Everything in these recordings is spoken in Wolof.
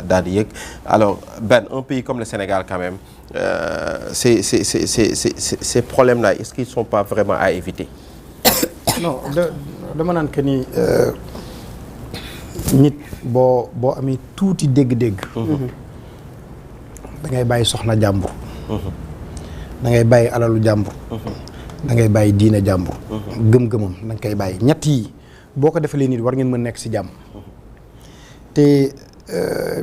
daal di yëg alors Ben un pays comme le Sénégal quand même ces problèmes-là est-ce qu'ils sont pas vraiment à éviter. non dama naan que ni nit boo amee tuuti dégg-dégg. da ngay bàyyi soxna jàmbur. da ngay bàyyi alalu jàmbur. da ngay bàyyi diine jàmbur. gëm-gëmam da nga koy bàyyi ñett yi boo ko defalee nit war ngeen mën nekk ci jàmm. te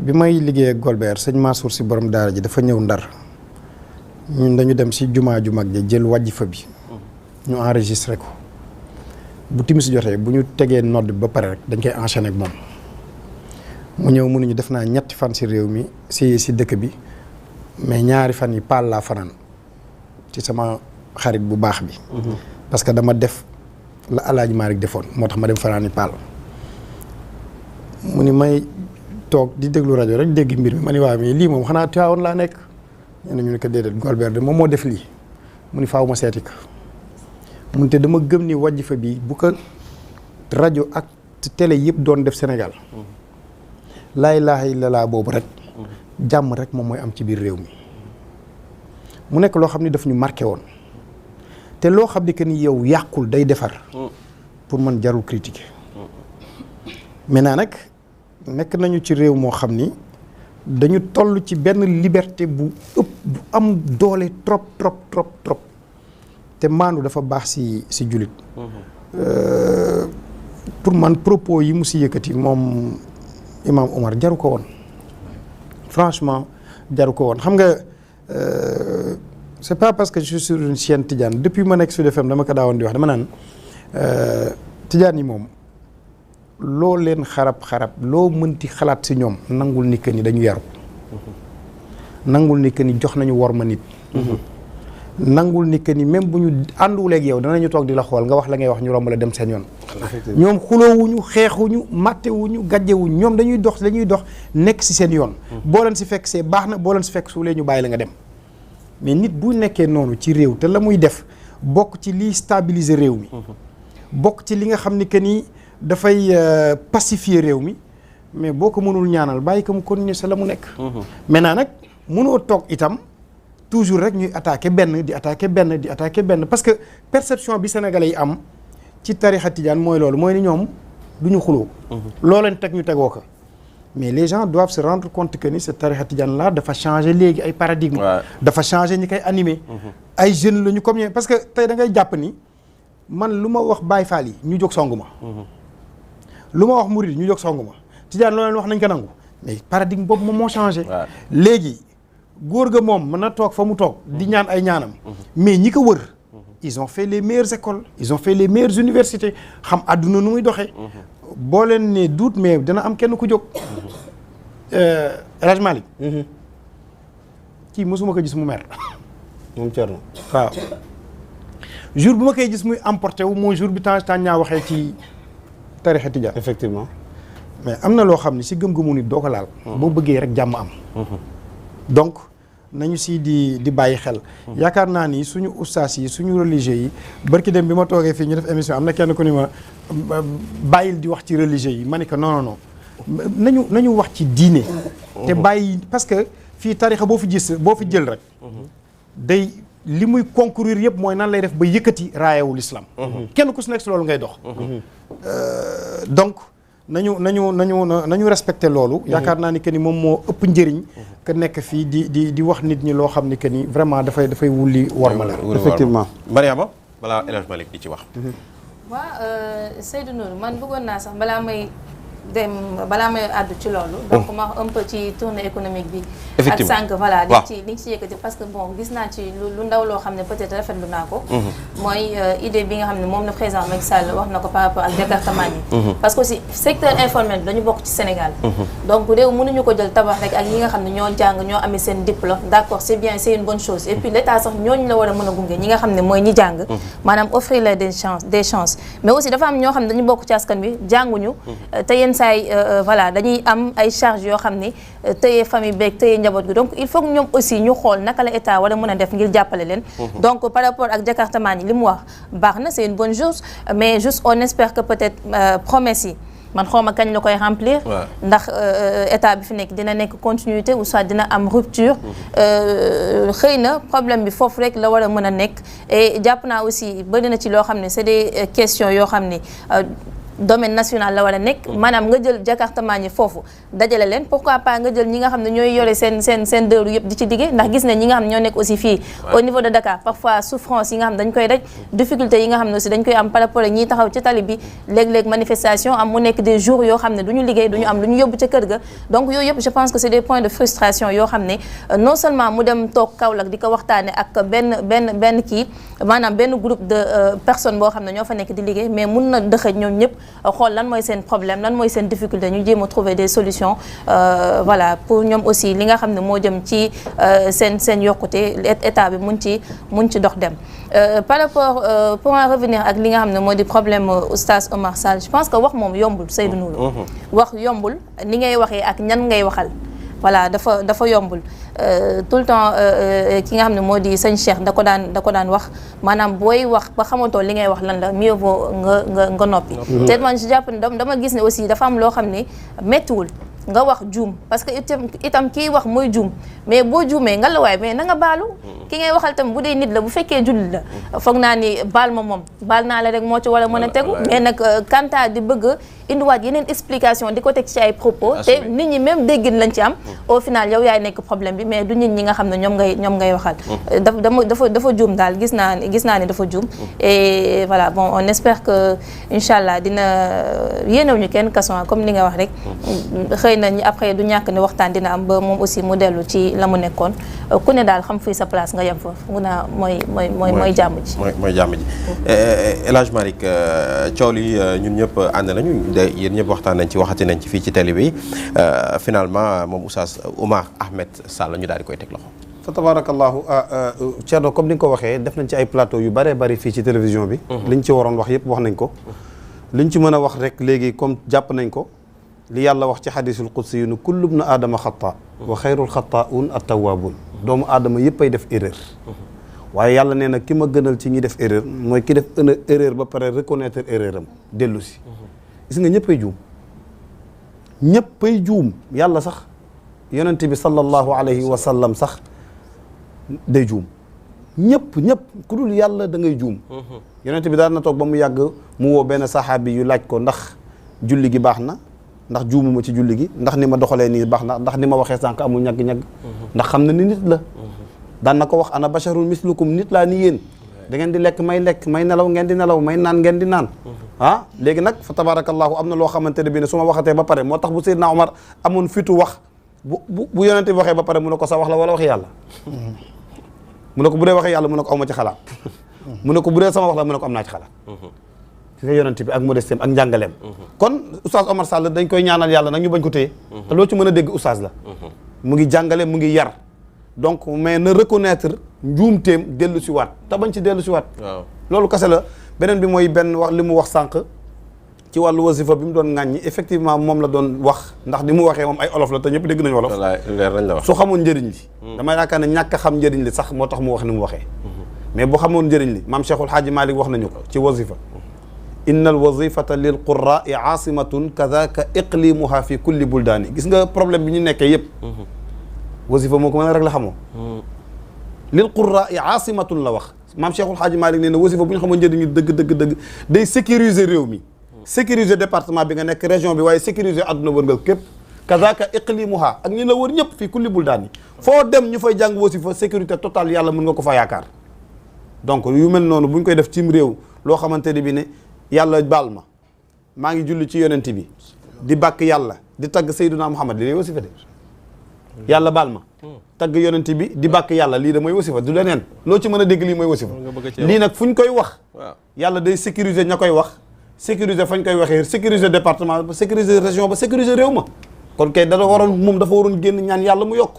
bi may liggéey ak Golbert sëñ Mansour si borom daara ji dafa ñëw Ndar ñun dañu dem ci jumaa ju mag ja jël wàjjifa bi. ñu enregistré ko. bu timis jotee bu ñu tegee nodd ba pare rek dañ koy enchaîner ak moom mu ñëw mënuñu def naa ñetti fan ci réew mi ci dëkk bi mais ñaari fan yi paal laa fanaan ci sama xarit bu baax bi. parce que dama def la Alaaji Maalik defoon moo tax ma dem fanaan yi paal. mu ni may toog di déglu rajo rek dégg mbir mi ma ni waa mais lii moom xanaa Tiwaawan laa nekk ñu ne ko déedéet Golbert de moom moo def lii mu ni faaw ma seeti ko. mun te dama gëm ni wàjjifa bi bu ko rajo ak télé yëpp doon def Sénégal laa ilaaha illallaah boobu rek jàmm rek moom mooy am ci biir réew mi mu nekk loo xam ni daf ñu marqué woon te loo xam ni que ni yow yàqul day defar pour man jarul critiquer maintenant nag nekk nañu ci réew moo xam ni dañu toll ci benn liberté bu ëpp bu am doole trop te maandu dafa baax ci jullit. pour man propos yi mu ci yëkkati moom Imam Omar jaru ko woon franchement jaru ko woon xam nga c'est pas parce que je suis sur une chaîne Tidiane depuis ma nekk Sud FM dama ko daawoon di wax dama naan Tidiane yi moom loo leen xarab loo mënti xalaat ci ñoom nangul ni que ni dañu yaru nangul ni que ni jox nañu worma nit. nangul ni que ni même bu ñu ànduwuleeg yow danañu toog di la xool nga wax la ngay wax ñu romb la dem seen yoon. ñoom xuloowuñu xeexuñu màttewuñu gàjjewuñu ñoom dañuy dox nekk ci seen yoon. boo leen ci fekk see baax na boo leen ci fekk suulee ñu bàyyi la nga dem. mais nit bu nekkee noonu ci réew te la muy def bokk ci liy stabiliser réew mi. bokk ci li nga xam ni que ni dafay pacifier réew mi mais boo ko mënul ñaanal bàyyi ko mu continuer sa la mu nekk. maintenant nag mënoo toog itam. toujours rek ñuy attaquer benn parce que perception bi sénégalais yi am ci tarixa tijaan mooy loolu mooy ni ñoom du ñu xuloo loo leen teg ñu tegoo ko mais les gens doivent se rendre compte que ni ce tarixa tijaan là dafa changer léegi ay paradigme dafa changer ñi koy animer ay jeunes la ñu comme parce que tey da ngay jàpp ni man lu ma wax Baye Fall yi ñu jóg songu ma lu ma wax Mouride ñu jóg songu ma tijaan loo leen wax nañ ko nangu mais paradigme boobu moom moo changé léegi góor ga moom mën na toog fa mu toog di ñaan ay ñaanam mais ñi ko wër ils ont fait les meilleures écoles ils ont fait les meilleures universités xam àdduna nu muy doxee boo leen ne doute mais dina am kenn ku jóg El Hadj Malick kii mosuma ko gis mu mer moom Thierno waaw jour bu ma koy gis muy emporté wu mooy jour bi temps ñaa waxee ci tarixa tijaan effectivement mais am na loo xam ne si gëm-gëmu nit doo ko laal boo bëggee rek jàmm am donc nañu si di bàyyi xel yaakaar naa ni suñu ustaas yi suñu religieux yi barki dem bi ma toogee fii ñu def émission am na kenn ku ni ma bàyyil di wax ci religieux yi ma ne ko non nañu wax ci diine te bàyyi parce que fii tarixa boo fi jël rek day li muy concourir yëpp mooy nan lay def ba yëkkati raayewul islam kenn ku si nekk si loolu ngay dox donc nañu respecté loolu yaakaar naa ni que ni moom moo ëpp njëriñ que nekk fii di wax nit ñi loo xam ni que ni vraiment dafay wulli worma la effectivement Mariama balaa El Hadj Malick di ci wax Seydou Nour man bëggoon naa sax balaa may àddu ci loolu donc ma wax un peu ci tournée économique bi ak sànq voilà li nga ci yëkkati parce que bon gis naa ci lu ndaw loo xam ne peut-être rafetlu naa ko mooy idée bi nga xam ne moom le président Macky Sall wax na ko par rapport ak département yi parce que aussi secteur informel bi dañu bokk ci Sénégal donc réew mënuñu ko jël tabax rek ak ñi nga xam ne ñoo jàng ñoo amee seen diplôme d'accord c'est bien c'est une bonne chose et puis l'état sax ñooñu la war a mën a gunge ñi nga xam ne mooy ñi jàng maanaam offrir les des chances mais aussi dafa am ñoo xam ne dañu bokk ci askan bi jànguñu te yenn saay voilà dañuy am ay charges yoo xam ne tëye famille beeg tëye njaboot gi donc il faut que ñoom aussi ñu xool naka la état war a mën a def ngir jàppale leen donc par rapport ak département yi li mu wax baax na c'est une bonne chose mais juste on espère que peut-être promesse yi man xawma kañ la koy remplir ndax état bi fi nekk dina nekk continuité ou soit dina am rupture xëy na problème bi foofu rek la war a mën a nekk et jàpp naa aussi bëri na ci loo xam ne c'est des questions yoo xam ne domaine national la war a nekk maanaam nga jël jakartamaan yi foofu dajale leen pourquoi pas nga jël ñi nga xam ne ñooy yore seen dëru yëpp di ci liggéey ndax gis ne ñi nga xam ne ñoo nekk aussi fii au niveau de Dakar parfois souffrance yi nga xam ne dañ koy daj difficulté yi nga xam ne aussi dañ koy am par rapport ak ñiy taxaw ci tali bi léeg-léeg manifestation am mu nekk des jours yoo xam ne du ñu liggéey du ñu am lu ñu yóbbu ca kër ga donc yooyu yëpp je pense que c'est des points de frustration yoo xam ne non seulement mu dem toog Kaolack di ko waxtaane ak benn kii maanaam benn groupe de personnes boo xam ne ñoo fa nekk di liggéey mais mun na dëxëj ñoom ñëpp xool lan mooy seen problème lan mooy seen difficulté ñu jéem a trouver des solutions voilà pour ñoom aussi li nga xam ne moo jëm ci seen yokkute état bi mun ci dox dem par rapport pour en revenir ak li nga xam ne moo di problème oustaz Omar Sall je pense que wax moom yombul Seydou Nourou wax yombul ni ngay waxee ak ñan ngay waxal voilà dafa yombul tout le temps ki nga xam ne moo di sëñ Cheikh da ko daan wax maanaam booy wax ba xamantoo li ngay wax lan la mieux vaut nga noppi te man je jàpp ne dama gis ne aussi dafa am loo xam ne méttiwul nga wax juum parce que itam kii wax mooy juum mais boo juumee nga la waay mais na nga baalu ki ngay waxal tam bu dee nit la bu fekkee jullit la foog naa ni baal ma moom baal naa la rek moo ci war a mën a tegu mais nag kanta di bëgg indiwaat yeneen explication di ko teg ci ay propos te nit ñi même déggin lañ ci am au final yow yaay nekk problème bi mais du nit ñi nga xam ne ñoom ngay waxal dafa juum daal gis naa ni dafa juum et voilà bon on espère que incha allah dina yéenew ñu kenn kason comme li nga wax rek xëy na après du ñàkk ne waxtaan dina am ba moom aussi mu dellu ci la mu nekkoon ku ne daal xam fii sa place nga yem foofu mun naa mooy jàmm ji mooy jàmm ji El Hadj Malick coow li ñun ñëpp ànd nañu yéen ñëpp waxtaan nañ ci waxati nañ ci fii ci télé bi finalement moom Oustaz Oumar Ahmed Sall ñu daal di koy teg loxo fa tabarakallahu Thierno comme ni nga ko waxee def nañ ci ay plateau yu bëree bëri fii ci télévision bi liñ ci waroon wax yëpp wax nañ ko liñ ci mën a wax rek léegi comme jàpp nañ ko li yàlla wax ci xadisul qudsi yu ne kullu bna aadama xata wa xayrul xataun attawaabuun doomu aadama yëpp ay def erreur waaye yàlla nee na ki ma gënal ci ñi def erreur mooy ki def erreur ba pare reconnaître erreur am dellu si gis nga ñëppay juum yàlla sax yonent bi sallallahu alayhi wa sallam sax day juum ñëpp ku dul yàlla da ngay juum yonent bi daan na toog ba mu yàgg mu woo benn saxaabi yu laaj ko ndax julli gi baax na ndax juumuma ci julli gi ndax ni ma doxalee nii baax na ndax ni ma waxee sànq amul ñagg-ñagg ndax xam na ni nit la daan na ko wax ana basharun mislukum nit laa ni yéen da ngeen di lekk may nelaw ngeen di nelaw may naan ngeen di naan léegi nag fa tabarakallahu am na loo xamante ne bi ne su ma waxatee ba pare moo tax bu Seydina Omar amoon fitu wax bu yonente bi waxee ba pare mu ne ko sa wax la wala wax yàlla mu ne ko bu dee waxee yàlla mu ne ko aw ma ci xalaat mu ne ko bu dee sama wax la mu ne ko am naa ci xalaat ci nga yonente bi ak modestem ak njàngaleem kon oustaz Omar Sall dañ koy ñaanal yàlla nag ñu bañ ko téye te loo ci mën a dégg oustaz la mu ngi jàngale mu ngi yar donc mais na reconnaître njuumteem dellu si waat te bañ ci dellu si waat loolu kese la beneen bi mooy benn wax li mu wax sànq ci wàllu wasifa bi mu doon ŋàññi effectivement moom la doon wax ndax ni mu waxee moom ay olof la te ñëpp dégg nañu olof leer nañ la wax su xamoon njëriñ li dama yaakaar ne ñàkk a xam njëriñ li sax moo tax mu wax ni mu waxee mais bu xamoon njëriñ li maam Cheikhul Haaji Malick wax nañu ko ci wasifa inna al wazifata lil qurra'i aasimatun kadaka iqlimuha fi kulli buldaani gis nga problème bi ñu nekkee yëpp wasifa moo ko mën a rek la xamoo lil qurra'i aasimatun la wax maam Cheikhul Haaji Malick nee na wasifa bu ñu xamoon njëriñu dëgg day sécuriser réew mi sécuriser département bi nga nekk région bi waaye sécuriser àdduna wërngal képp kazaka iqlimuha ak ñi la wër ñëpp fii kulli buldaani foo dem ñu fay jàng wasifa sécurité totale yàlla mën nga ko fa yaakaar donc yu mel noonu bu ñu koy def cim réew loo xamante ne bi ne yàlla baal ma maa ngi julli ci yonent bi di bàkk yàlla di tagg Seydina Muhammad li lay wasifa de yàlla baal ma tagg yonent bi di bàkk yàlla lii de mooy wasifa du leneen loo ci mën a dégg lii mooy wasifa lii nag fu ñu koy wax yàlla day sécuriser ña koy wax sécuriser fañ koy waxee sécuriser département ba sécuriser région ba sécuriser réew ma kon kay dafa waroon génn ñaan yàlla mu yokk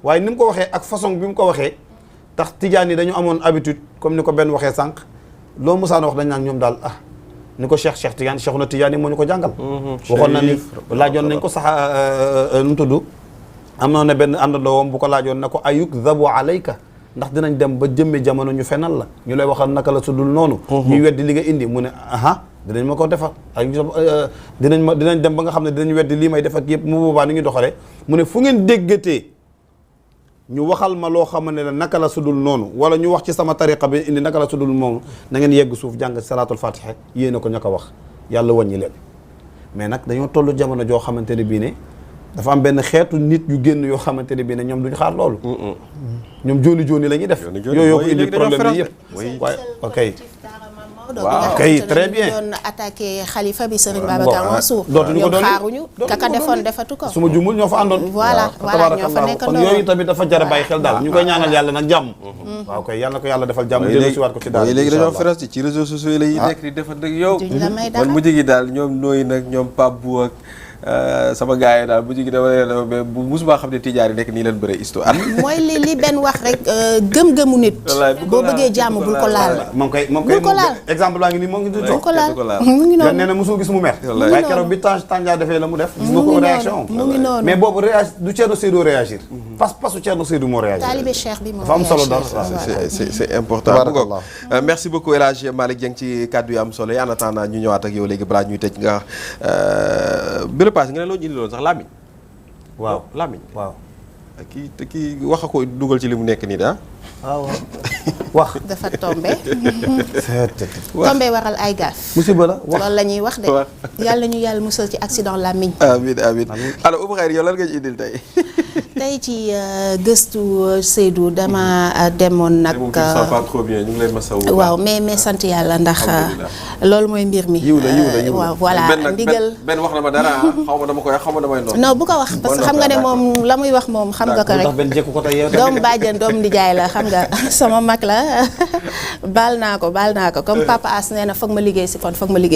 waaye ni mu ko waxee ak façon bi mu ko waxee tax tijaan yi dañu amoon habitude comme ni ko benn waxee sànq loo musaana wax dañ naan ñoom daal ni ko Cheikh Tidiane Cheikh na Tidiane moo ñu ko jàngal waxoon na ni laajoon nañ ko sax nu mu tudd am na ne benn àndandoowam bu ko laajoon na ko ayuk zabu alayka ndax dinañ dem ba jëmme jamono ñu fenal la ñu lay waxal naka la sudul noonu ñuy weddi li nga indi mu ne dinañ ma ko defar ak dinañ dem ba nga xam ne dinañ weddi lii may def ak yëpp mu boobaa ni ñu doxale mu ne fu ngeen déggatee ñu waxal ma loo xam ne la naka la sudul noonu wala ñu wax ci sama tariqa bi indi naka la sudul noonu na ngeen yegg suuf jàng salaatul fatiha yéena ko ña ko wax yàlla wàññi leen mais nag dañoo toll jamono joo xamante ne bii ne dafa am benn xeetu nit yu génn yoo xamante ne bii ne ñoom duñu xaar loolu ñoom jooni la ñuy def yooyu ko indi problème yi yëpp waaye ok waaw kay très bien doon attaqué xalifa bi Serigne Babacar Mansour dootuñu ko doon xaaruñu kaka defoon defatu ko su ma jumul ñoo fa àndoon voilà ñoo fa nekk kon yooyu tamit dafa jar a bàyyi xel daal ñu koy ñaanal yàlla nag jàmm waaw kay yàlla na ko yàlla defal jàmm dellu si waat ko ci daal léegi dañoo feras ci réseaux sociaux yi lay nekk di defal dëgg yow man mujj gi daal ñoom nooy nag ñoom Pape Bou ak sama gars yi daal bu jigi dama bu musuma xam ne tijaar yi nekk nii leen bëre histoire mooy li benn wax rek gëm-gëmu nit boo bëggee jàmm bul ko laal moom kay ko laal exemple baa ngi nii moo ngi bul ko laal mu ngi noonu nee na musul gis mu mer waaye keroog bi Tandia defee la mu def gis nga ko réaction mu ngi noonu mais boobu du Thierno Seydou réagir pasu Thierno Seydou moo réagir taalibe Cheikh bi moo dafa am solo dara c'est important merci beaucoup El Hadj Malick Dieng ci kàddu yu am solo yi en attendant ñu ñëwaat ak yow léegi balaa ñuy tëj nga pass nga ne loo ñu indi loon sax làmmiñ waaw làmmiñ waaw kii wax a ko dugal ci li mu nekk nii daa waaw wax dafa tombé tombé waral ay gaaf musiba la loolu la ñuy wax de yàlla ñu yàlla musal ci accident làmmiñ amiin amiin alors Oumou Khayri yow lan nga ci indil tey tey ci gëstu Seydou dama demoon nag trop bien ñu ngi leen masawu waaw mais sant yàlla ndax loolu mooy mbir mi yiw la waaw voilà ndigal benn wax na ma dara xaw ma dama koy xaw ma damay noonu non bu ko wax parce que xam nga ne moom la muy wax moom xam nga ko rek doom bàjjen doom ndijaay la xam nga sama mag la baal naa ko comme papa as nee na foog ma liggéey si kon foog ma liggéey